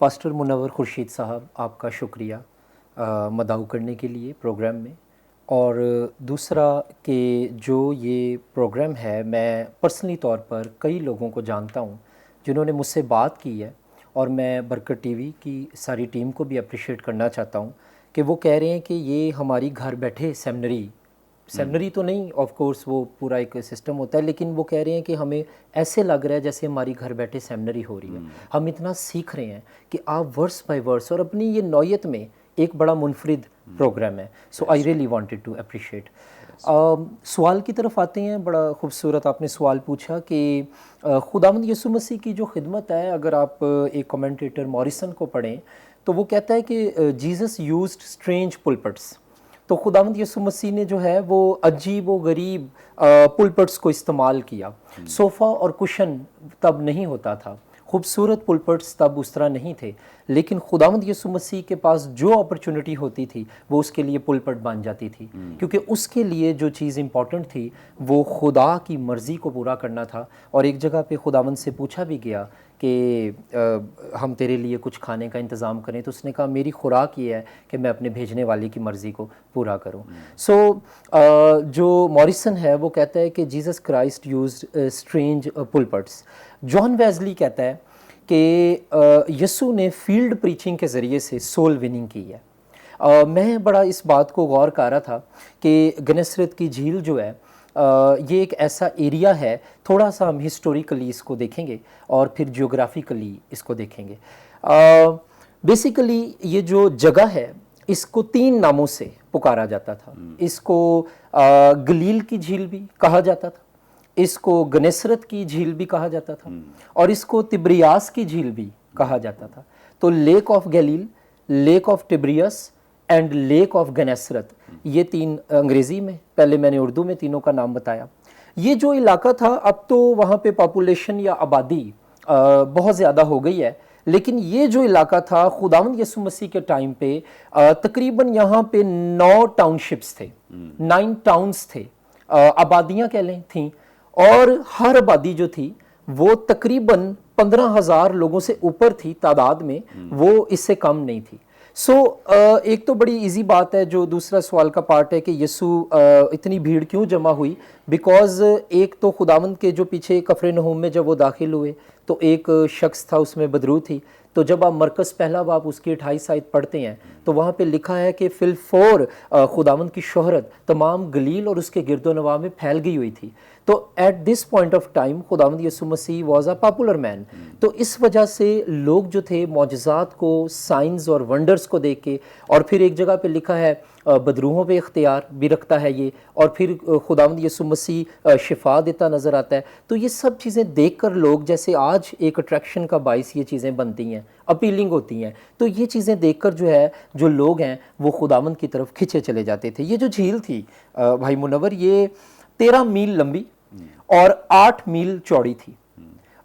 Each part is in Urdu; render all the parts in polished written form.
پاسٹر منور خورشید صاحب آپ کا شکریہ مدعو کرنے کے لیے پروگرام میں، اور دوسرا کہ جو یہ پروگرام ہے میں پرسنلی طور پر کئی لوگوں کو جانتا ہوں جنہوں نے مجھ سے بات کی ہے، اور میں برکت ٹی وی کی ساری ٹیم کو بھی اپریشیٹ کرنا چاہتا ہوں کہ وہ کہہ رہے ہیں کہ یہ ہماری گھر بیٹھے سیمنری تو نہیں، آف کورس وہ پورا ایک سسٹم ہوتا ہے، لیکن وہ کہہ رہے ہیں کہ ہمیں ایسے لگ رہا ہے جیسے ہماری گھر بیٹھے سیمنری ہو رہی ہے. ہم اتنا سیکھ رہے ہیں کہ آپ ورس بائی ورس، اور اپنی یہ نوعیت میں ایک بڑا منفرد پروگرام ہے. So I really wanted to appreciate. سوال کی طرف آتے ہیں. بڑا خوبصورت آپ نے سوال پوچھا کہ خداوند یسوع مسیح کی جو خدمت ہے، اگر آپ ایک کمنٹیٹر موریسن کو پڑھیں تو وہ کہتا ہے کہ جیزس یوزڈ اسٹرینج پلپٹس. تو خداوند یسوع مسیح نے جو ہے وہ عجیب و غریب پلپٹس کو استعمال کیا. صوفہ اور کشن تب نہیں ہوتا تھا، خوبصورت پلپٹس تب اس طرح نہیں تھے، لیکن خداوند یسوع مسیح کے پاس جو اپرچونٹی ہوتی تھی وہ اس کے لیے پلپٹ بن جاتی تھی، کیونکہ اس کے لیے جو چیز امپورٹنٹ تھی وہ خدا کی مرضی کو پورا کرنا تھا. اور ایک جگہ پہ خداوند سے پوچھا بھی گیا کہ ہم تیرے لیے کچھ کھانے کا انتظام کریں، تو اس نے کہا میری خوراک یہ ہے کہ میں اپنے بھیجنے والے کی مرضی کو پورا کروں. سو جو موریسن ہے وہ کہتا ہے کہ جیزس کرائسٹ یوزڈ اسٹرینج پلپٹس. جان ویزلی کہتا ہے کہ یسوع نے فیلڈ پریچنگ کے ذریعے سے سول وننگ کی ہے. میں بڑا اس بات کو غور کر رہا تھا کہ گنیسرت کی جھیل جو ہے یہ ایک ایسا ایریا ہے، تھوڑا سا ہم ہسٹوریکلی اس کو دیکھیں گے اور پھر جیوگرافیکلی اس کو دیکھیں گے. بیسیکلی یہ جو جگہ ہے اس کو 3 ناموں سے پکارا جاتا تھا. اس کو گلیل کی جھیل بھی کہا جاتا تھا، اس کو گنیسرت کی جھیل بھی کہا جاتا تھا، اور اس کو تبریاس کی جھیل بھی کہا جاتا تھا. تو lake of Galilee, lake of Tiberias and lake of Gennesaret, یہ 3 انگریزی میں، پہلے میں نے اردو میں تینوں کا نام بتایا. یہ جو علاقہ تھا اب تو وہاں پہ پاپولیشن یا آبادی بہت زیادہ ہو گئی ہے، لیکن یہ جو علاقہ تھا خداوند یسوع مسیح کے ٹائم پہ تقریباً یہاں پہ 9 ٹاؤن شپس تھے، 9 ٹاؤنز تھے، آبادیاں کہہ لیں تھیں، اور ہر آبادی جو تھی وہ تقریباً 15,000 لوگوں سے اوپر تھی تعداد میں، وہ اس سے کم نہیں تھی. سو ایک تو بڑی ایزی بات ہے. جو دوسرا سوال کا پارٹ ہے کہ یسوع اتنی بھیڑ کیوں جمع ہوئی، بیکاز ایک تو خداوند کے جو پیچھے کفرنہوم میں جب وہ داخل ہوئے تو ایک شخص تھا، اس میں بدرو تھی. تو جب آپ مرکز پہلا باب اس کی 28 آیت پڑھتے ہیں تو وہاں پہ لکھا ہے کہ فی الفور خداوند کی شہرت تمام گلیل اور اس کے گرد و نواح میں پھیل گئی ہوئی تھی. تو at this point of time خداوند یسوع مسیح واز اے پاپولر مین. تو اس وجہ سے لوگ جو تھے معجزات کو، سائنز اور ونڈرز کو دیکھ کے، اور پھر ایک جگہ پہ لکھا ہے بدروحوں پہ اختیار بھی رکھتا ہے یہ، اور پھر خداوند یسوع مسیح شفا دیتا نظر آتا ہے. تو یہ سب چیزیں دیکھ کر لوگ، جیسے آج ایک اٹریکشن کا باعث یہ چیزیں بنتی ہیں، اپیلنگ ہوتی ہیں، تو یہ چیزیں دیکھ کر جو ہے جو لوگ ہیں وہ خداوند کی طرف کھنچے چلے جاتے تھے. یہ جو جھیل تھی بھائی منور، یہ 13 میل لمبی اور 8 میل چوڑی تھی،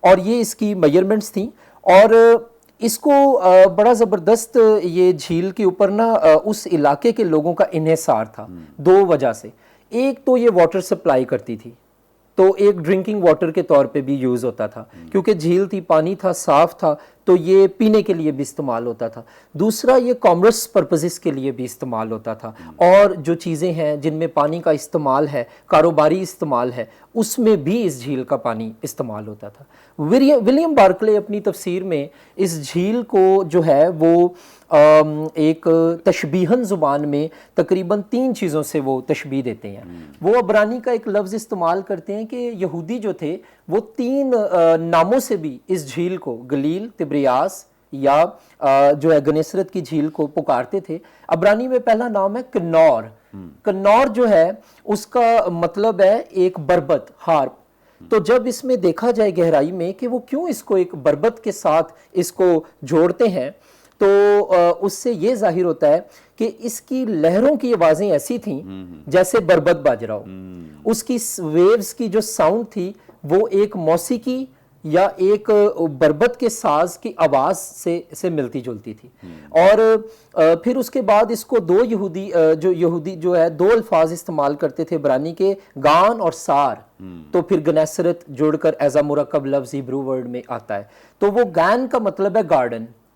اور یہ اس کی میجرمنٹس تھیں. اور اس کو بڑا زبردست یہ جھیل کے اوپر نا اس علاقے کے لوگوں کا انحصار تھا 2 وجہ سے. ایک تو یہ واٹر سپلائی کرتی تھی، تو ایک ڈرنکنگ واٹر کے طور پہ بھی یوز ہوتا تھا، کیونکہ جھیل تھی، پانی تھا، صاف تھا، تو یہ پینے کے لیے بھی استعمال ہوتا تھا. دوسرا یہ کامرس پرپزز کے لیے بھی استعمال ہوتا تھا، اور جو چیزیں ہیں جن میں پانی کا استعمال ہے، کاروباری استعمال ہے، اس میں بھی اس جھیل کا پانی استعمال ہوتا تھا. ولیم بارکلے اپنی تفسیر میں اس جھیل کو جو ہے وہ ایک تشبیہن زبان میں تقریباً 3 چیزوں سے وہ تشبیہ دیتے ہیں. وہ عبرانی کا ایک لفظ استعمال کرتے ہیں کہ یہودی جو تھے وہ 3 ناموں سے بھی اس جھیل کو، گلیل، تبریاس یا جو ہے گنیسرت کی جھیل کو پکارتے تھے. عبرانی میں پہلا نام ہے کنور. کنور جو ہے اس کا مطلب ہے ایک بربت، ہارپ. تو جب اس میں دیکھا جائے گہرائی میں کہ وہ کیوں اس کو ایک بربت کے ساتھ اس کو جوڑتے ہیں، تو اس سے یہ ظاہر ہوتا ہے کہ اس کی لہروں کی آوازیں ایسی تھیں جیسے بربت بج رہا ہو. اس کی ویوز کی جو ساؤنڈ تھی وہ ایک موسیقی یا ایک بربت کے ساز کی آواز سے ملتی جلتی تھی. اور پھر اس کے بعد اس کو 2 یہودی جو ہے 2 الفاظ استعمال کرتے تھے عبرانی کے، گان اور سار. تو پھر گنیسرت جوڑ کر ایز اے مرکب لفظ ہیبرو ورڈ میں آتا ہے. تو وہ گان کا مطلب ہے گارڈن،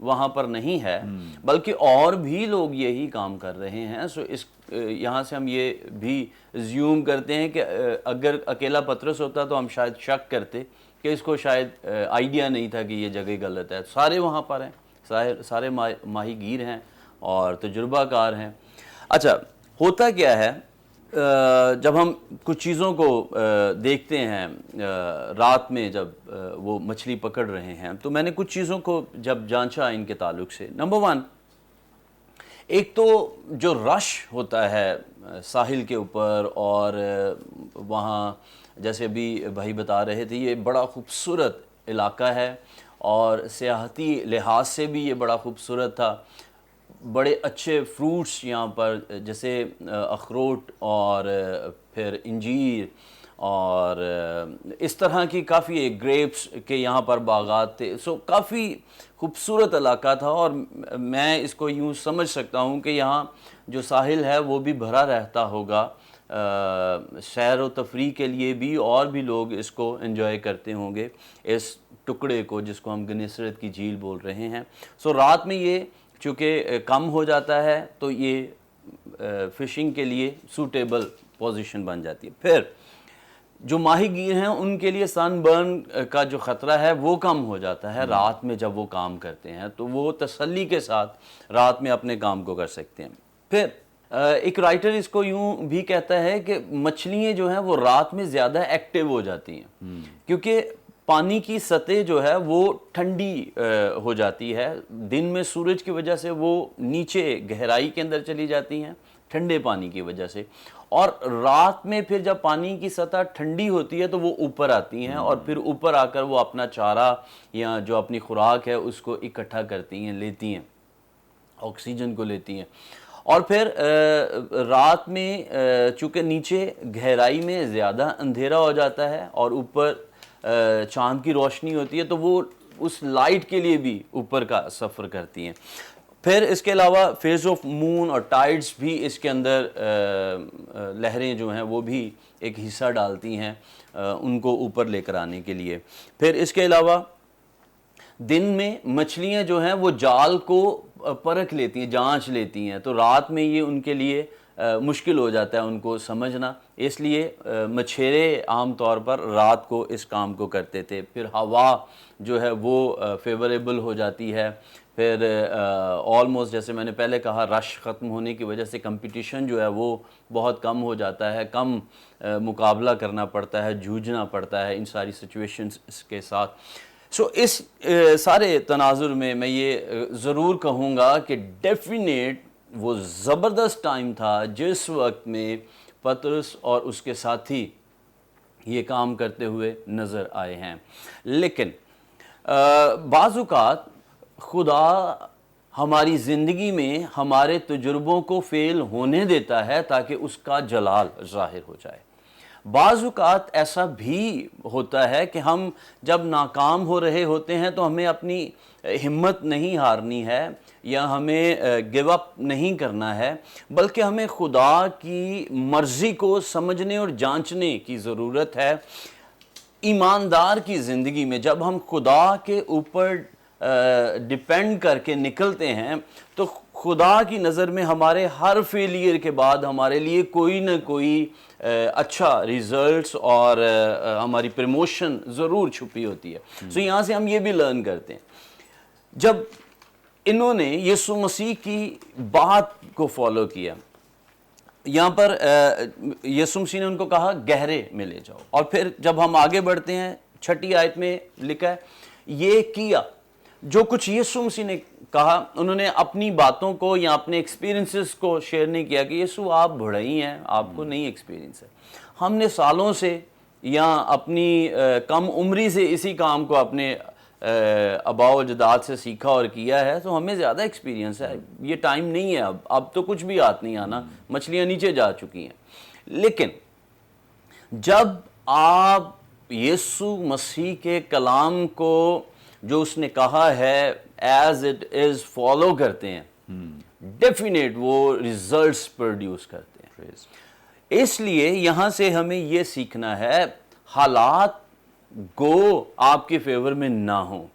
وہاں پر نہیں ہے بلکہ اور بھی لوگ یہی کام کر رہے ہیں. سو اس یہاں سے ہم یہ بھی زیوم کرتے ہیں کہ اگر اکیلا پطرس ہوتا تو ہم شاید شک کرتے کہ اس کو شاید آئیڈیا نہیں تھا کہ یہ جگہ غلط ہے. سارے وہاں پر ہیں, سارے ماہی گیر ہیں اور تجربہ کار ہیں. اچھا, ہوتا کیا ہے جب ہم کچھ چیزوں کو دیکھتے ہیں رات میں جب وہ مچھلی پکڑ رہے ہیں, تو میں نے کچھ چیزوں کو جب جانچا ان کے تعلق سے. نمبر 1, ایک تو جو رش ہوتا ہے ساحل کے اوپر, اور وہاں جیسے ابھی بھائی بتا رہے تھے یہ بڑا خوبصورت علاقہ ہے اور سیاحتی لحاظ سے بھی یہ بڑا خوبصورت تھا. بڑے اچھے فروٹس یہاں پر جیسے اخروٹ اور پھر انجیر اور اس طرح کی کافی گریپس کے یہاں پر باغات تھے. سو کافی خوبصورت علاقہ تھا اور میں اس کو یوں سمجھ سکتا ہوں کہ یہاں جو ساحل ہے وہ بھی بھرا رہتا ہوگا, سیر و تفریح کے لیے بھی, اور بھی لوگ اس کو انجوائے کرتے ہوں گے اس ٹکڑے کو جس کو ہم گنیسرت کی جھیل بول رہے ہیں. سو رات میں یہ چونکہ کم ہو جاتا ہے تو یہ فشنگ کے لیے سوٹیبل پوزیشن بن جاتی ہے. پھر جو ماہی گیر ہیں ان کے لیے سن برن کا جو خطرہ ہے وہ کم ہو جاتا ہے رات میں جب وہ کام کرتے ہیں, تو وہ تسلی کے ساتھ رات میں اپنے کام کو کر سکتے ہیں. پھر ایک رائٹر اس کو یوں بھی کہتا ہے کہ مچھلیاں جو ہیں وہ رات میں زیادہ ایکٹیو ہو جاتی ہیں کیونکہ پانی کی سطح جو ہے وہ ٹھنڈی ہو جاتی ہے. دن میں سورج کی وجہ سے وہ نیچے گہرائی کے اندر چلی جاتی ہیں ٹھنڈے پانی کی وجہ سے, اور رات میں پھر جب پانی کی سطح ٹھنڈی ہوتی ہے تو وہ اوپر آتی ہیں اور پھر اوپر آ کر وہ اپنا چارہ یا جو اپنی خوراک ہے اس کو اکٹھا کرتی ہیں, لیتی ہیں, آکسیجن کو لیتی ہیں. اور پھر رات میں چونکہ نیچے گہرائی میں زیادہ اندھیرا ہو جاتا ہے اور اوپر چاند کی روشنی ہوتی ہے تو وہ اس لائٹ کے لیے بھی اوپر کا سفر کرتی ہیں. پھر اس کے علاوہ فیز آف مون اور ٹائڈز بھی اس کے اندر لہریں جو ہیں وہ بھی ایک حصہ ڈالتی ہیں ان کو اوپر لے کر آنے کے لیے. پھر اس کے علاوہ دن میں مچھلیاں جو ہیں وہ جال کو پرکھ لیتی ہیں, جانچ لیتی ہیں, تو رات میں یہ ان کے لیے مشکل ہو جاتا ہے ان کو سمجھنا, اس لیے مچھیرے عام طور پر رات کو اس کام کو کرتے تھے. پھر ہوا جو ہے وہ فیوریبل ہو جاتی ہے. پھر آلموسٹ جیسے میں نے پہلے کہا رش ختم ہونے کی وجہ سے کمپٹیشن جو ہے وہ بہت کم ہو جاتا ہے, کم مقابلہ کرنا پڑتا ہے, جوجھنا پڑتا ہے ان ساری سچویشنز کے ساتھ. سو اس سارے تناظر میں میں یہ ضرور کہوں گا کہ ڈیفینیٹ وہ زبردست ٹائم تھا جس وقت میں پطرس اور اس کے ساتھی یہ کام کرتے ہوئے نظر آئے ہیں. لیکن بعض اوقات خدا ہماری زندگی میں ہمارے تجربوں کو فیل ہونے دیتا ہے تاکہ اس کا جلال ظاہر ہو جائے. بعض اوقات ایسا بھی ہوتا ہے کہ ہم جب ناکام ہو رہے ہوتے ہیں تو ہمیں اپنی ہمت نہیں ہارنی ہے یا ہمیں گیو اپ نہیں کرنا ہے, بلکہ ہمیں خدا کی مرضی کو سمجھنے اور جانچنے کی ضرورت ہے. ایماندار کی زندگی میں جب ہم خدا کے اوپر ڈیپینڈ کر کے نکلتے ہیں تو خدا کی نظر میں ہمارے ہر فیلئر کے بعد ہمارے لیے کوئی نہ کوئی اچھا ریزلٹس اور ہماری پروموشن ضرور چھپی ہوتی ہے. سو یہاں سے ہم یہ بھی لرن کرتے ہیں جب انہوں نے یسوع مسیح کی بات کو فالو کیا. یہاں پر یسوع مسیح نے ان کو کہا گہرے میں لے جاؤ, اور پھر جب ہم آگے بڑھتے ہیں 6 آیت میں لکھا ہے یہ کیا جو کچھ یسوع مسیح نے کہا. انہوں نے اپنی باتوں کو یا اپنے ایکسپیرینسز کو شیئر نہیں کیا کہ یسوع آپ بڑھئی ہیں, آپ کو نہیں ایکسپیرینس ہے, ہم نے سالوں سے یا اپنی کم عمری سے اسی کام کو اپنے آباء و اجداد سے سیکھا اور کیا ہے, تو ہمیں زیادہ ایکسپیرینس ہے, یہ ٹائم نہیں ہے اب تو کچھ بھی ہاتھ نہیں آنا, مچھلیاں نیچے جا چکی ہیں. لیکن جب آپ یسوع مسیح کے کلام کو جو اس نے کہا ہے ایز اٹ از فالو کرتے ہیں, ڈیفینیٹ وہ ریزلٹس پروڈیوس کرتے ہیں. اس لیے یہاں سے ہمیں یہ سیکھنا ہے حالات گو آپ کے فیور میں نہ ہوں,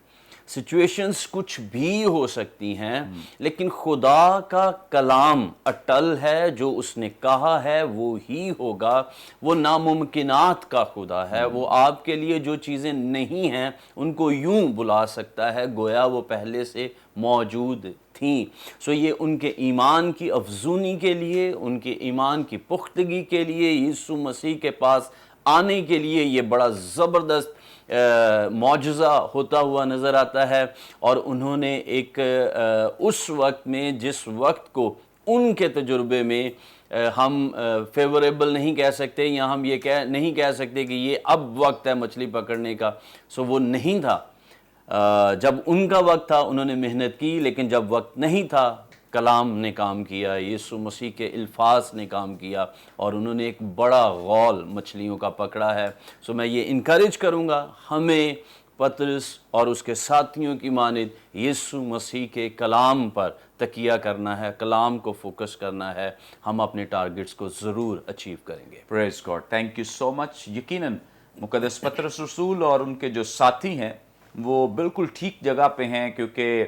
سچویشنز کچھ بھی ہو سکتی ہیں، لیکن خدا کا کلام اٹل ہے، جو اس نے کہا ہے وہ ہی ہوگا۔ وہ ناممکنات کا خدا ہے، وہ آپ کے لیے جو چیزیں نہیں ہیں ان کو یوں بلا سکتا ہے گویا وہ پہلے سے موجود تھیں۔ سو یہ ان کے ایمان کی افزونی کے لیے، ان کے ایمان کی پختگی کے لیے، یسوع مسیح کے پاس آنے کے لیے یہ بڑا زبردست معجزہ ہوتا ہوا نظر آتا ہے۔ اور انہوں نے ایک اس وقت میں، جس وقت کو ان کے تجربے میں ہم فیوریبل نہیں کہہ سکتے، یا ہم یہ نہیں کہہ سکتے کہ یہ اب وقت ہے مچھلی پکڑنے کا، سو وہ نہیں تھا۔ جب ان کا وقت تھا انہوں نے محنت کی، لیکن جب وقت نہیں تھا کلام نے کام کیا، یسوع مسیح کے الفاظ نے کام کیا، اور انہوں نے ایک بڑا غول مچھلیوں کا پکڑا ہے۔ سو میں یہ انکریج کروں گا ہمیں پطرس اور اس کے ساتھیوں کی مانند یسوع مسیح کے کلام پر تکیہ کرنا ہے، کلام کو فوکس کرنا ہے، ہم اپنے ٹارگٹس کو ضرور اچیو کریں گے۔ پریز گاڈ، تھینک یو سو مچ۔ یقیناً مقدس پطرس رسول اور ان کے جو ساتھی ہیں وہ بالکل ٹھیک جگہ پہ ہیں، کیونکہ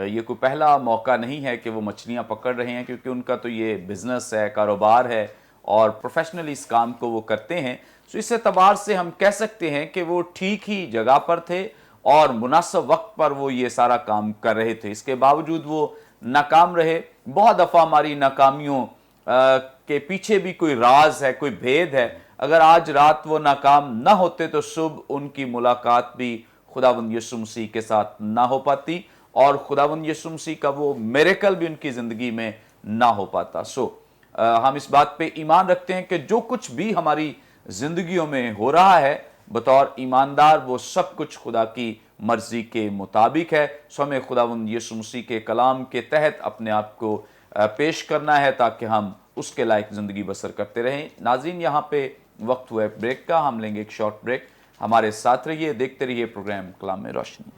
یہ کوئی پہلا موقع نہیں ہے کہ وہ مچھلیاں پکڑ رہے ہیں، کیونکہ ان کا تو یہ بزنس ہے، کاروبار ہے، اور پروفیشنلی اس کام کو وہ کرتے ہیں۔ سو اس اعتبار سے ہم کہہ سکتے ہیں کہ وہ ٹھیک ہی جگہ پر تھے اور مناسب وقت پر وہ یہ سارا کام کر رہے تھے۔ اس کے باوجود وہ ناکام رہے۔ بہت دفعہ ہماری ناکامیوں کے پیچھے بھی کوئی راز ہے، کوئی بھید ہے۔ اگر آج رات وہ ناکام نہ ہوتے تو صبح ان کی ملاقات بھی خداوند یسوع مسیح کے ساتھ نہ ہو پاتی، اور خداوند یسوع مسیح کا وہ میریکل بھی ان کی زندگی میں نہ ہو پاتا۔ ہم اس بات پہ ایمان رکھتے ہیں کہ جو کچھ بھی ہماری زندگیوں میں ہو رہا ہے بطور ایماندار، وہ سب کچھ خدا کی مرضی کے مطابق ہے۔ ہمیں خداوند یسوع مسیح کے کلام کے تحت اپنے آپ کو پیش کرنا ہے تاکہ ہم اس کے لائق زندگی بسر کرتے رہیں۔ ناظرین، یہاں پہ وقت ہوا ہے بریک کا، ہم لیں گے ایک شارٹ بریک۔ ہمارے ساتھ رہیے، دیکھتے رہیے پروگرام کلام میں روشنی۔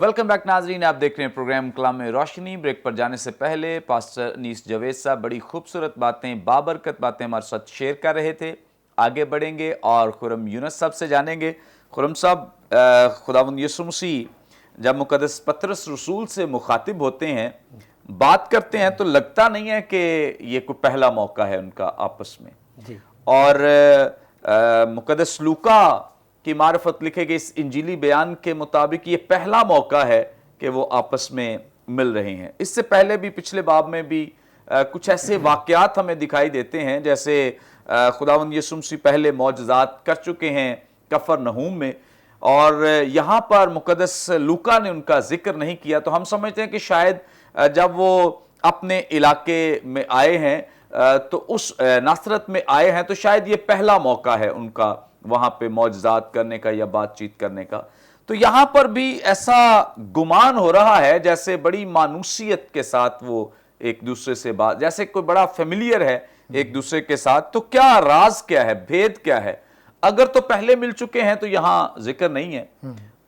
ویلکم بیک ناظرین، آپ دیکھ رہے ہیں پروگرام کلام میں روشنی۔ بریک پر جانے سے پہلے پاسٹر انیس جاوید صاحب بڑی خوبصورت باتیں، بابرکت باتیں ہمارے ساتھ شیئر کر رہے تھے۔ آگے بڑھیں گے اور خرم یونس صاحب سے جانیں گے۔ خرم صاحب، خداوند یسوع مسیح جب مقدس پطرس رسول سے مخاطب ہوتے ہیں، بات کرتے ہیں، تو لگتا نہیں ہے کہ یہ کوئی پہلا موقع ہے ان کا آپس میں۔ اور مقدس لوکا کی معرفت لکھے گئے اس انجیلی بیان کے مطابق یہ پہلا موقع ہے کہ وہ آپس میں مل رہے ہیں۔ اس سے پہلے بھی پچھلے باب میں بھی کچھ ایسے واقعات ہمیں دکھائی دیتے ہیں، جیسے خداوند یسوع مسیح پہلے معجزات کر چکے ہیں کفرنہوم میں، اور یہاں پر مقدس لوکا نے ان کا ذکر نہیں کیا۔ تو ہم سمجھتے ہیں کہ شاید جب وہ اپنے علاقے میں آئے ہیں تو اس ناصرت میں آئے ہیں، تو شاید یہ پہلا موقع ہے ان کا وہاں پہ معجزات کرنے کا یا بات چیت کرنے کا۔ تو یہاں پر بھی ایسا گمان ہو رہا ہے جیسے بڑی مانوسیت کے ساتھ وہ ایک دوسرے سے بات، جیسے کوئی بڑا فیملیئر ہے ایک دوسرے کے ساتھ۔ تو کیا راز کیا ہے، بھید کیا ہے؟ اگر تو پہلے مل چکے ہیں تو یہاں ذکر نہیں ہے،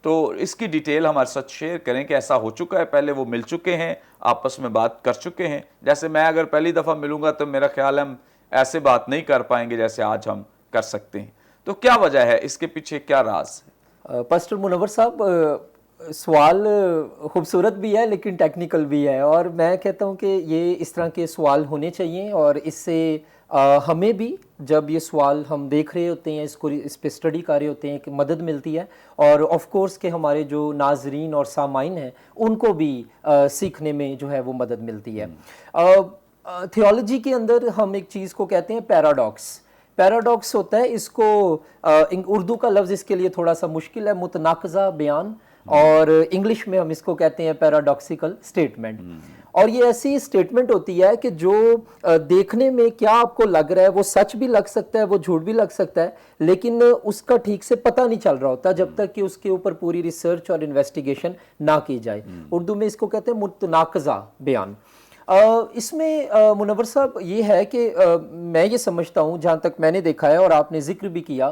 تو اس کی ڈیٹیل ہمارے ساتھ شیئر کریں کہ ایسا ہو چکا ہے، پہلے وہ مل چکے ہیں، آپس میں بات کر چکے ہیں۔ جیسے میں اگر پہلی دفعہ ملوں گا تو میرا خیال ہم ایسے بات نہیں کر پائیں گے جیسے آج ہم کر سکتے ہیں۔ تو کیا وجہ ہے، اس کے پیچھے کیا راز ہے؟ پاسٹر منور صاحب، سوال خوبصورت بھی ہے لیکن ٹیکنیکل بھی ہے، اور میں کہتا ہوں کہ یہ اس طرح کے سوال ہونے چاہیے، اور اس سے ہمیں بھی جب یہ سوال ہم دیکھ رہے ہوتے ہیں، اس پہ اسٹڈی کر رہے ہوتے ہیں، کہ مدد ملتی ہے، اور آف کورس کہ ہمارے جو ناظرین اور سامعین ہیں ان کو بھی سیکھنے میں جو ہے وہ مدد ملتی ہے۔ تھیولوجی کے اندر ہم ایک چیز کو کہتے ہیں پیراڈاکس۔ پیراڈاکس ہوتا ہے، اس کو اردو کا لفظ اس کے لیے تھوڑا سا مشکل ہے، متناقضہ بیان، اور انگلش میں ہم اس کو کہتے ہیں پیراڈاکسیکل سٹیٹمنٹ۔ اور یہ ایسی سٹیٹمنٹ ہوتی ہے کہ جو دیکھنے میں کیا آپ کو لگ رہا ہے وہ سچ بھی لگ سکتا ہے، وہ جھوٹ بھی لگ سکتا ہے، لیکن اس کا ٹھیک سے پتہ نہیں چل رہا ہوتا جب تک کہ اس کے اوپر پوری ریسرچ اور انویسٹیگیشن نہ کی جائے۔ اردو میں اس کو کہتے ہیں متناقضہ بیان۔ اس میں منور صاحب یہ ہے کہ میں یہ سمجھتا ہوں، جہاں تک میں نے دیکھا ہے اور آپ نے ذکر بھی کیا،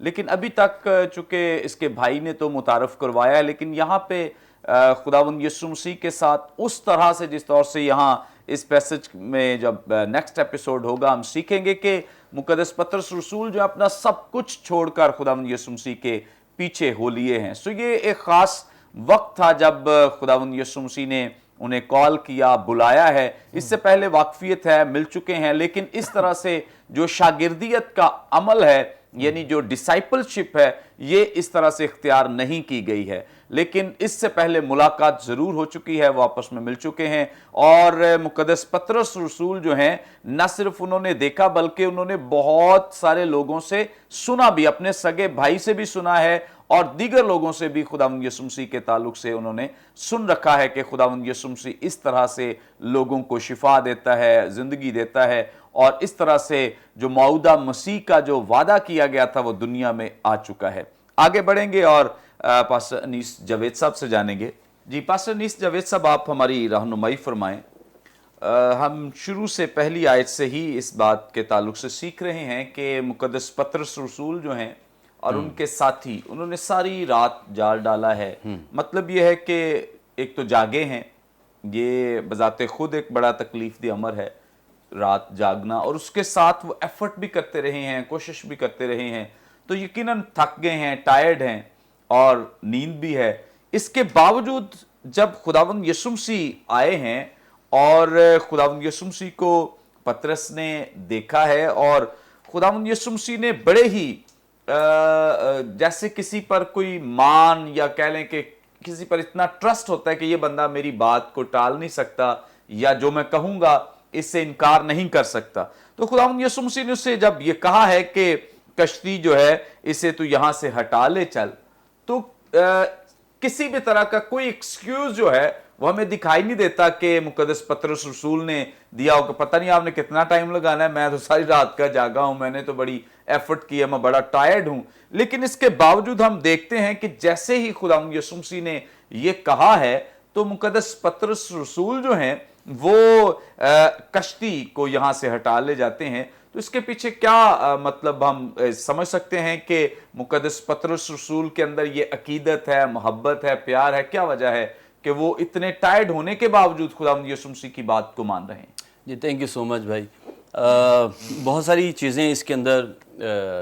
لیکن ابھی تک چونکہ اس کے بھائی نے تو متعارف کروایا ہے، لیکن یہاں پہ خداوند یسوع مسیح کے ساتھ اس طرح سے جس طور سے یہاں اس پیسج میں جب نیکسٹ ایپیسوڈ ہوگا ہم سیکھیں گے کہ مقدس پطرس رسول جو اپنا سب کچھ چھوڑ کر خداوند یسوع مسیح کے پیچھے ہو لیے ہیں. سو یہ ایک خاص وقت تھا جب خداوند یسوع مسیح نے انہیں کال کیا، بلایا ہے. اس سے پہلے واقفیت ہے، مل چکے ہیں، لیکن اس طرح سے جو شاگردیت کا عمل ہے، یعنی جو ڈسائپلشپ ہے، یہ اس طرح سے اختیار نہیں کی گئی ہے. لیکن اس سے پہلے ملاقات ضرور ہو چکی ہے، وہ آپس میں مل چکے ہیں. اور مقدس پطرس رسول جو ہیں، نہ صرف انہوں نے دیکھا بلکہ انہوں نے بہت سارے لوگوں سے سنا بھی، اپنے سگے بھائی سے بھی سنا ہے اور دیگر لوگوں سے بھی خداوند یسوع مسیح کے تعلق سے انہوں نے سن رکھا ہے کہ خداوند یسوع مسیح اس طرح سے لوگوں کو شفا دیتا ہے، زندگی دیتا ہے، اور اس طرح سے جو موعودہ مسیح کا جو وعدہ کیا گیا تھا وہ دنیا میں آ چکا ہے. آگے بڑھیں گے اور پاسٹر انیس جاوید صاحب سے جانیں گے. جی پاسٹر انیس جاوید صاحب، آپ ہماری رہنمائی فرمائیں. ہم شروع سے پہلی آیت سے ہی اس بات کے تعلق سے سیکھ رہے ہیں کہ مقدس پطرس رسول جو ہیں اور ان کے ساتھی، انہوں نے ساری رات جال ڈالا ہے. مطلب یہ ہے کہ ایک تو جاگے ہیں، یہ بذات خود ایک بڑا تکلیف دہ امر ہے رات جاگنا، اور اس کے ساتھ وہ ایفرٹ بھی کرتے رہے ہیں، کوشش بھی کرتے رہے ہیں، تو یقیناً تھک گئے ہیں، ٹائرڈ ہیں اور نیند بھی ہے. اس کے باوجود جب خداوند یسوع مسیح آئے ہیں اور خداوند یسوع مسیح کو پطرس نے دیکھا ہے، اور خداوند یسوع مسیح نے بڑے ہی جیسے کسی پر کوئی مان یا کہہ لیں کہ کسی پر اتنا ٹرسٹ ہوتا ہے کہ یہ بندہ میری بات کو ٹال نہیں سکتا یا جو میں کہوں گا اس سے انکار نہیں کر سکتا، تو خداوند یسوع مسیح نے اس سے جب یہ کہا ہے کہ کشتی جو ہے اسے تو یہاں سے ہٹا لے چل، تو کسی بھی طرح کا کوئی ایکسکیوز جو ہے وہ ہمیں دکھائی نہیں دیتا کہ مقدس پطرس رسول نے دیا ہو کہ پتہ نہیں آپ نے کتنا ٹائم لگانا ہے، میں تو ساری رات کا جاگا ہوں، میں نے تو بڑی ایفرٹ کی ہے، میں بڑا ٹائرڈ ہوں. لیکن اس کے باوجود ہم دیکھتے ہیں کہ جیسے ہی خداوند یسوع مسیح نے یہ کہا ہے تو مقدس پطرس رسول جو ہیں وہ کشتی کو یہاں سے ہٹا لے جاتے ہیں. تو اس کے پیچھے کیا مطلب ہم سمجھ سکتے ہیں کہ مقدس پطرس رسول کے اندر یہ عقیدت ہے، محبت ہے، پیار ہے، کیا وجہ ہے کہ وہ اتنے ٹائرڈ ہونے کے باوجود خداوند یسوع مسیح کی بات کو مان رہے ہیں؟ جی تھینک یو سو مچ بھائی. بہت ساری چیزیں اس کے اندر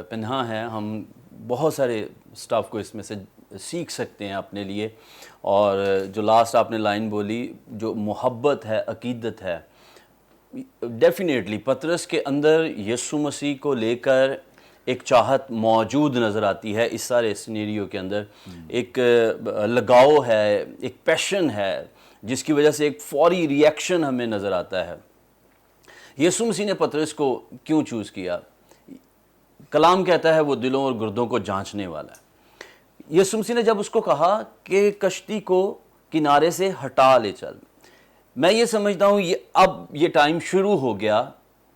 پنہاں ہیں، ہم بہت سارے سٹاف کو اس میں سے سیکھ سکتے ہیں اپنے لیے. اور جو لاسٹ آپ نے لائن بولی، جو محبت ہے، عقیدت ہے، ڈیفینیٹلی پطرس کے اندر یسوع مسیح کو لے کر ایک چاہت موجود نظر آتی ہے. اس سارے سینیریو کے اندر ایک لگاؤ ہے، ایک پیشن ہے، جس کی وجہ سے ایک فوری ری ایکشن ہمیں نظر آتا ہے. یسوع مسیح نے پطرس کو کیوں چوز کیا؟ کلام کہتا ہے وہ دلوں اور گردوں کو جانچنے والا ہے. یسوع مسیح نے جب اس کو کہا کہ کشتی کو کنارے سے ہٹا لے چل، میں یہ سمجھتا ہوں اب یہ ٹائم شروع ہو گیا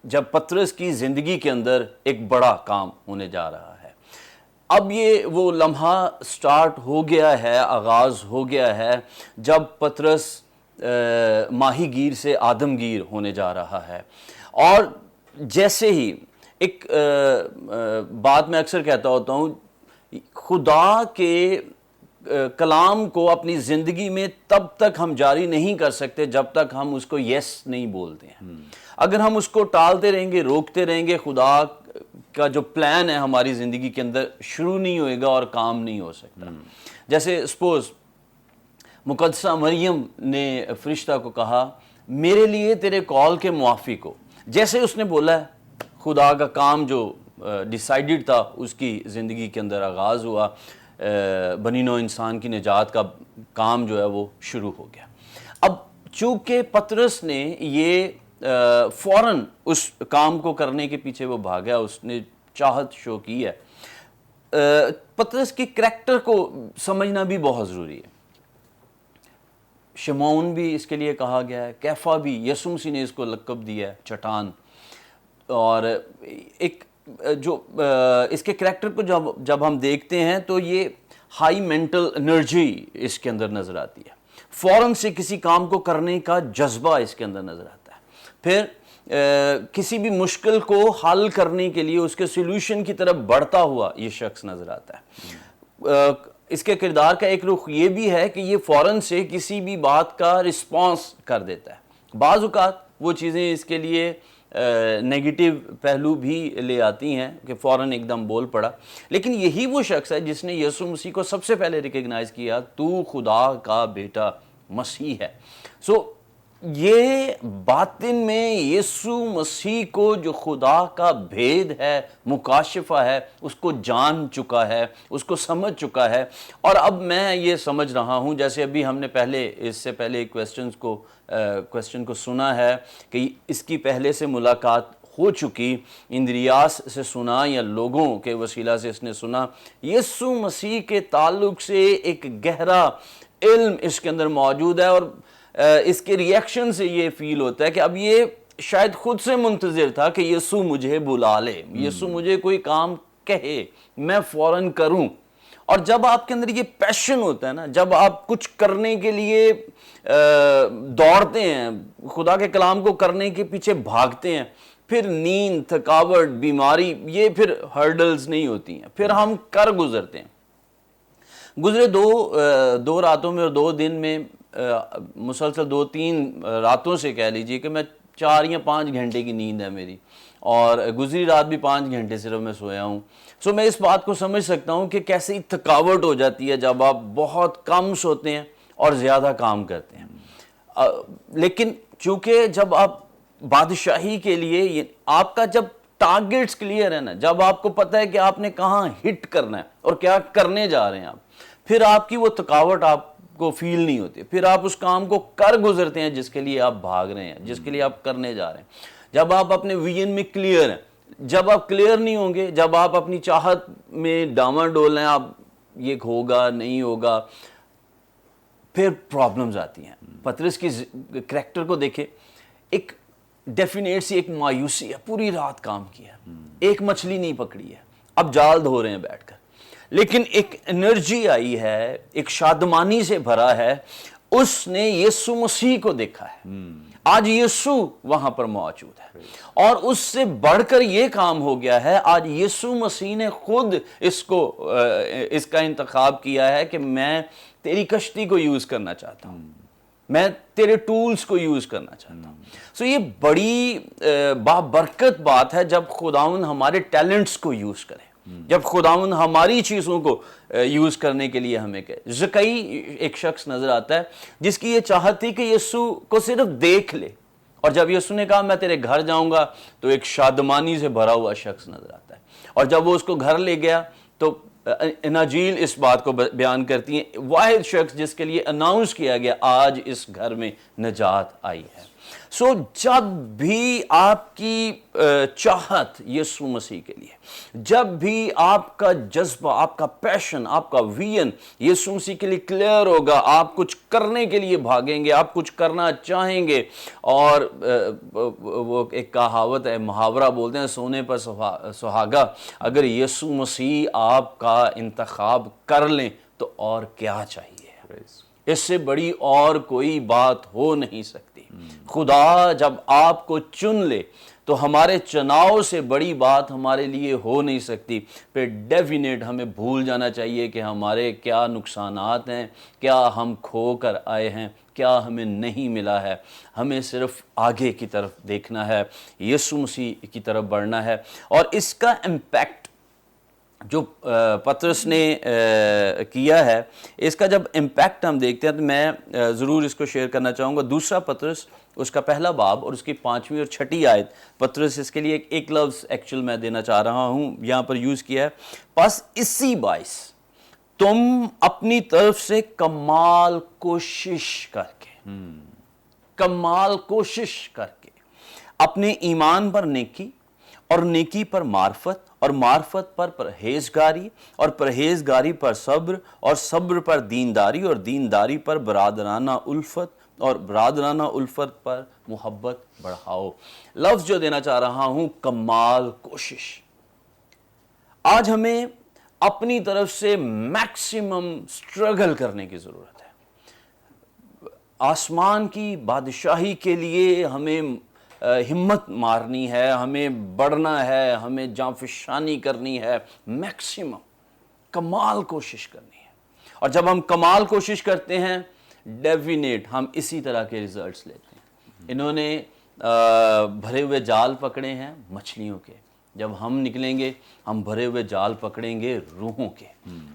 جب پطرس کی زندگی کے اندر ایک بڑا کام ہونے جا رہا ہے. اب یہ وہ لمحہ سٹارٹ ہو گیا ہے، آغاز ہو گیا ہے جب پطرس ماہی گیر سے آدم گیر ہونے جا رہا ہے. اور جیسے ہی ایک بات میں اکثر کہتا ہوتا ہوں، خدا کے کلام کو اپنی زندگی میں تب تک ہم جاری نہیں کر سکتے جب تک ہم اس کو یس نہیں بولتے ہیں. اگر ہم اس کو ٹالتے رہیں گے، روکتے رہیں گے، خدا کا جو پلان ہے ہماری زندگی کے اندر شروع نہیں ہوئے گا اور کام نہیں ہو سکتا. جیسے سپوز مقدسہ مریم نے فرشتہ کو کہا میرے لیے تیرے کال کے موافق ہو. جیسے اس نے بولا ہے، خدا کا کام جو ڈیسائیڈڈ تھا اس کی زندگی کے اندر آغاز ہوا، بنی نوع انسان کی نجات کا کام جو ہے وہ شروع ہو گیا. اب چونکہ پطرس نے یہ فوراً اس کام کو کرنے کے پیچھے وہ بھاگا، اس نے چاہت شو کی ہے. پطرس کی کریکٹر کو سمجھنا بھی بہت ضروری ہے. شمعون بھی اس کے لیے کہا گیا ہے، کیفا بھی، یسوع مسیح نے اس کو لقب دیا ہے چٹان. اور ایک جو اس کے کریکٹر کو جب ہم دیکھتے ہیں تو یہ ہائی مینٹل انرجی اس کے اندر نظر آتی ہے، فوراً سے کسی کام کو کرنے کا جذبہ اس کے اندر نظر آتا ہے. پھر کسی بھی مشکل کو حل کرنے کے لیے اس کے سولوشن کی طرف بڑھتا ہوا یہ شخص نظر آتا ہے۔ اس کے کردار کا ایک رخ یہ بھی ہے کہ یہ فوراً سے کسی بھی بات کا رسپانس کر دیتا ہے۔ بعض اوقات وہ چیزیں اس کے لیے نیگیٹو پہلو بھی لے آتی ہیں کہ فوراً ایک دم بول پڑا، لیکن یہی وہ شخص ہے جس نے یسوع مسیح کو سب سے پہلے ریکگنائز کیا، تو خدا کا بیٹا مسیح ہے۔ یہ باطن میں یسوع مسیح کو جو خدا کا بھید ہے، مکاشفہ ہے، اس کو جان چکا ہے، اس کو سمجھ چکا ہے۔ اور اب میں یہ سمجھ رہا ہوں، جیسے ابھی ہم نے اس سے پہلے کویسچن کو سنا ہے کہ اس کی پہلے سے ملاقات ہو چکی، اندریاس سے سنا یا لوگوں کے وسیلہ سے اس نے سنا، یسوع مسیح کے تعلق سے ایک گہرا علم اس کے اندر موجود ہے، اور اس کے ریئیکشن سے یہ فیل ہوتا ہے کہ اب یہ شاید خود سے منتظر تھا کہ یسوع مجھے بلا لے، یسوع مجھے کوئی کام کہے، میں فوراً کروں۔ اور جب آپ کے اندر یہ پیشن ہوتا ہے نا، جب آپ کچھ کرنے کے لیے دوڑتے ہیں، خدا کے کلام کو کرنے کے پیچھے بھاگتے ہیں، پھر نیند، تھکاوٹ، بیماری، یہ پھر ہرڈلز نہیں ہوتی ہیں، پھر ہم کر گزرتے ہیں۔ گزرے دو راتوں میں اور 2 دن میں مسلسل 2-3 راتوں سے کہہ لیجئے کہ میں 4 یا 5 گھنٹے کی نیند ہے میری، اور گزری رات بھی 5 گھنٹے صرف میں سویا ہوں۔ میں اس بات کو سمجھ سکتا ہوں کہ کیسی تھکاوٹ ہو جاتی ہے جب آپ بہت کم سوتے ہیں اور زیادہ کام کرتے ہیں۔ لیکن چونکہ جب آپ بادشاہی کے لیے، آپ کا جب ٹارگیٹس کلیئر ہے نا، جب آپ کو پتہ ہے کہ آپ نے کہاں ہٹ کرنا ہے اور کیا کرنے جا رہے ہیں آپ، پھر آپ کی وہ تھکاوٹ آپ کو فیل نہیں ہوتی، پھر آپ اس کام کو کر گزرتے ہیں جس کے لیے آپ بھاگ رہے ہیں، جس کے لیے آپ کرنے جا رہے ہیں۔ جب آپ اپنے ویژن میں کلیئر ہیں، جب آپ کلیئر نہیں ہوں گے، جب آپ اپنی چاہت میں ڈاواڈول ہیں، آپ یہ ہوگا نہیں ہوگا، پھر پرابلمز آتی ہیں۔ پطرس کی کریکٹر کو دیکھیں، ایک ڈیفینیٹ سی ایک مایوسی ہے، پوری رات کام کیا، ایک مچھلی نہیں پکڑی ہے، اب جال دھو رہے ہیں بیٹھ کر، لیکن ایک انرجی آئی ہے، ایک شادمانی سے بھرا ہے، اس نے یسوع مسیح کو دیکھا ہے۔ آج یسوع وہاں پر موجود ہے، اور اس سے بڑھ کر یہ کام ہو گیا ہے، آج یسوع مسیح نے خود اس کا انتخاب کیا ہے کہ میں تیری کشتی کو یوز کرنا چاہتا ہوں، میں تیرے ٹولز کو یوز کرنا چاہتا ہوں۔ یہ بڑی بابرکت بات ہے جب خداوند ہمارے ٹیلنٹس کو یوز کرے، جب خداوند ہماری چیزوں کو یوز کرنے کے لیے ہمیں کہے۔ زکئی ایک شخص نظر آتا ہے جس کی یہ چاہت تھی کہ یسوع کو صرف دیکھ لے، اور جب یسوع نے کہا میں تیرے گھر جاؤں گا، تو ایک شادمانی سے بھرا ہوا شخص نظر آتا ہے، اور جب وہ اس کو گھر لے گیا تو اناجیل اس بات کو بیان کرتی ہیں، واحد شخص جس کے لیے اناؤنس کیا گیا آج اس گھر میں نجات آئی ہے۔ جب بھی آپ کی چاہت یسوع مسیح کے لیے، جب بھی آپ کا جذبہ، آپ کا پیشن، آپ کا ویژن یسوع مسیح کے لیے کلیئر ہوگا، آپ کچھ کرنے کے لیے بھاگیں گے، آپ کچھ کرنا چاہیں گے، اور وہ ایک کہاوت ہے، محاورہ بولتے ہیں، سونے پر سہاگا، اگر یسوع مسیح آپ کا انتخاب کر لیں تو اور کیا چاہیے؟ اس سے بڑی اور کوئی بات ہو نہیں سکتی۔ خدا جب آپ کو چن لے تو ہمارے چناؤ سے بڑی بات ہمارے لیے ہو نہیں سکتی۔ پھر ڈیفینیٹ ہمیں بھول جانا چاہیے کہ ہمارے کیا نقصانات ہیں، کیا ہم کھو کر آئے ہیں، کیا ہمیں نہیں ملا ہے۔ ہمیں صرف آگے کی طرف دیکھنا ہے، یسوع مسیح کی طرف بڑھنا ہے، اور اس کا امپیکٹ جو پطرس نے کیا ہے، اس کا جب امپیکٹ ہم دیکھتے ہیں تو میں ضرور اس کو شیئر کرنا چاہوں گا۔ دوسرا پطرس اس کا پہلا باب اور اس کی 5ویں اور 6ٹھی آیت، پطرس اس کے لیے ایک لفظ ایکچول میں دینا چاہ رہا ہوں، یہاں پر یوز کیا ہے، پس اسی باعث تم اپنی طرف سے کمال کوشش کر کے اپنے ایمان پر نیکی، اور نیکی پر معرفت، اور معرفت پر پرہیزگاری، اور پرہیزگاری پر صبر، اور صبر پر دینداری، اور دینداری پر برادرانہ الفت، اور برادرانہ الفت پر محبت بڑھاؤ۔ لفظ جو دینا چاہ رہا ہوں، کمال کوشش۔ آج ہمیں اپنی طرف سے میکسیمم سٹرگل کرنے کی ضرورت ہے۔ آسمان کی بادشاہی کے لیے ہمیں ہمت مارنی ہے, ہمیں بڑھنا ہے, ہمیں جانفشانی کرنی ہے, میکسیمم کمال کوشش کرنی ہے. اور جب ہم کمال کوشش کرتے ہیں ڈیفینیٹ ہم اسی طرح کے ریزلٹس لیتے ہیں. انہوں نے بھرے ہوئے جال پکڑے ہیں مچھلیوں کے, جب ہم نکلیں گے ہم بھرے ہوئے جال پکڑیں گے روحوں کے,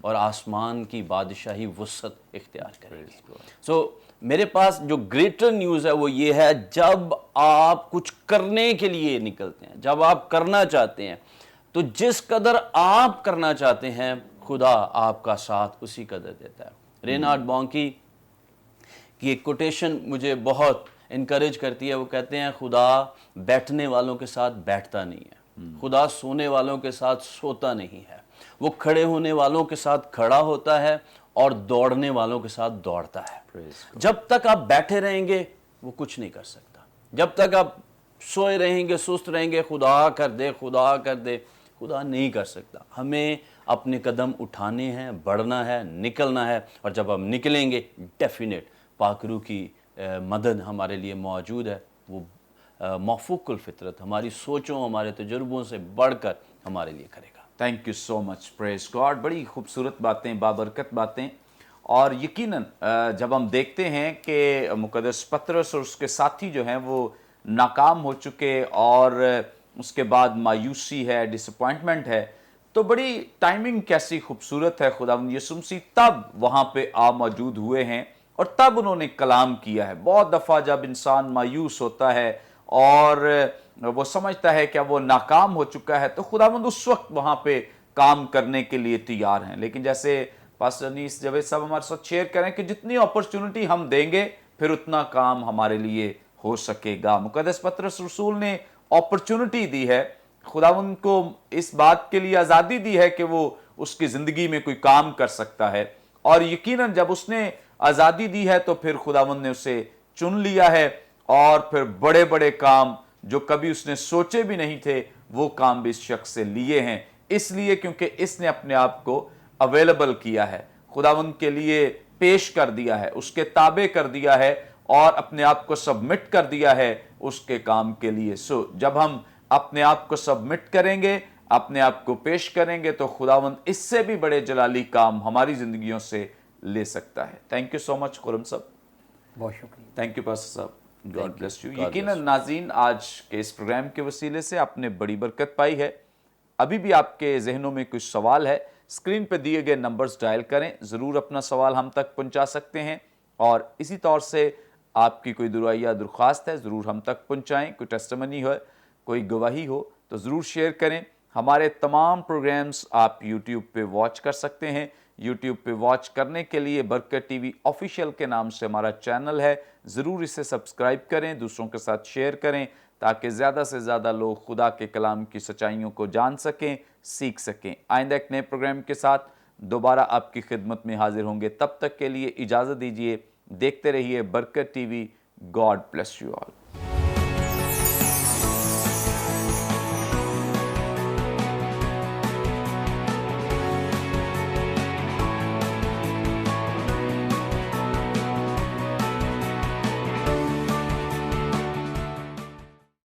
اور آسمان کی بادشاہی وسعت اختیار کریں گے. سو میرے پاس جو گریٹر نیوز ہے وہ یہ ہے, جب آپ کچھ کرنے کے لیے نکلتے ہیں, جب آپ کرنا چاہتے ہیں, تو جس قدر آپ کرنا چاہتے ہیں خدا آپ کا ساتھ اسی قدر دیتا ہے. رینارڈ بانکی کی ایک کوٹیشن مجھے بہت انکریج کرتی ہے. وہ کہتے ہیں خدا بیٹھنے والوں کے ساتھ بیٹھتا نہیں ہے, خدا سونے والوں کے ساتھ سوتا نہیں ہے, وہ کھڑے ہونے والوں کے ساتھ کھڑا ہوتا ہے اور دوڑنے والوں کے ساتھ دوڑتا ہے. جب تک آپ بیٹھے رہیں گے وہ کچھ نہیں کر سکتا, جب تک آپ سوئے رہیں گے, سست رہیں گے, خدا کر دے خدا کر دے, خدا نہیں کر سکتا. ہمیں اپنے قدم اٹھانے ہیں, بڑھنا ہے, نکلنا ہے, اور جب ہم نکلیں گے ڈیفینیٹ پاک روح کی مدد ہمارے لیے موجود ہے. وہ موفوق الفطرت ہماری سوچوں ہمارے تجربوں سے بڑھ کر ہمارے لیے کرے گا. Thank you so much, praise God. بڑی خوبصورت باتیں, بابرکت باتیں. اور یقیناً جب ہم دیکھتے ہیں کہ مقدس پطرس اور اس کے ساتھی جو ہیں وہ ناکام ہو چکے اور اس کے بعد مایوسی ہے, ڈس اپوائنٹمنٹ ہے, تو بڑی ٹائمنگ کیسی خوبصورت ہے. خداوند یسوع مسیح تب وہاں پہ موجود ہوئے ہیں اور تب انہوں نے کلام کیا ہے. بہت دفعہ جب انسان مایوس ہوتا ہے اور وہ سمجھتا ہے کہ اب وہ ناکام ہو چکا ہے, تو خداوند اس وقت وہاں پہ کام کرنے کے لیے تیار ہیں. لیکن جیسے پاسٹر انیس جاوید صاحب ہمارے ساتھ شیئر کریں کہ جتنی اپرچونٹی ہم دیں گے پھر اتنا کام ہمارے لیے ہو سکے گا. مقدس پطرس رسول نے اپرچونٹی دی ہے, خداوند کو اس بات کے لیے آزادی دی ہے کہ وہ اس کی زندگی میں کوئی کام کر سکتا ہے, اور یقیناً جب اس نے آزادی دی ہے تو پھر خداوند نے اسے چن لیا ہے, اور پھر بڑے بڑے کام جو کبھی اس نے سوچے بھی نہیں تھے وہ کام بھی اس شخص سے لیے ہیں. اس لیے کیونکہ اس نے اپنے آپ کو اویلیبل کیا ہے, خداوند کے لیے پیش کر دیا ہے, اس کے تابع کر دیا ہے, اور اپنے آپ کو سبمٹ کر دیا ہے اس کے کام کے لیے. سو جب ہم اپنے آپ کو سبمٹ کریں گے, اپنے آپ کو پیش کریں گے, تو خداوند اس سے بھی بڑے جلالی کام ہماری زندگیوں سے لے سکتا ہے. تھینک یو سو مچ خرم صاحب. بہت شکریہ. تھینک یو پاسٹر صاحب, گاڈ بلیس یو. یقیناً ناظرین آج کے اس پروگرام کے وسیلے سے آپ نے بڑی برکت پائی ہے. ابھی بھی آپ کے ذہنوں میں کچھ سوال ہے, اسکرین پہ دیے گئے نمبرز ڈائل کریں, ضرور اپنا سوال ہم تک پہنچا سکتے ہیں. اور اسی طور سے آپ کی کوئی دعا یا درخواست ہے ضرور ہم تک پہنچائیں. کوئی ٹیسٹمنی ہو, کوئی گواہی ہو تو ضرور شیئر کریں. ہمارے تمام پروگرامز آپ یوٹیوب پہ واچ کر سکتے ہیں. یوٹیوب پہ واچ کرنے کے لیے برکت ٹی وی آفیشیل کے نام سے ہمارا چینل ہے, ضرور اسے سبسکرائب کریں, دوسروں کے ساتھ شیئر کریں, تاکہ زیادہ سے زیادہ لوگ خدا کے کلام کی سچائیوں کو جان سکیں, سیکھ سکیں. آئندہ ایک نئے پروگرام کے ساتھ دوبارہ آپ کی خدمت میں حاضر ہوں گے. تب تک کے لیے اجازت دیجیے. دیکھتے رہیے برکت T V. God bless you all.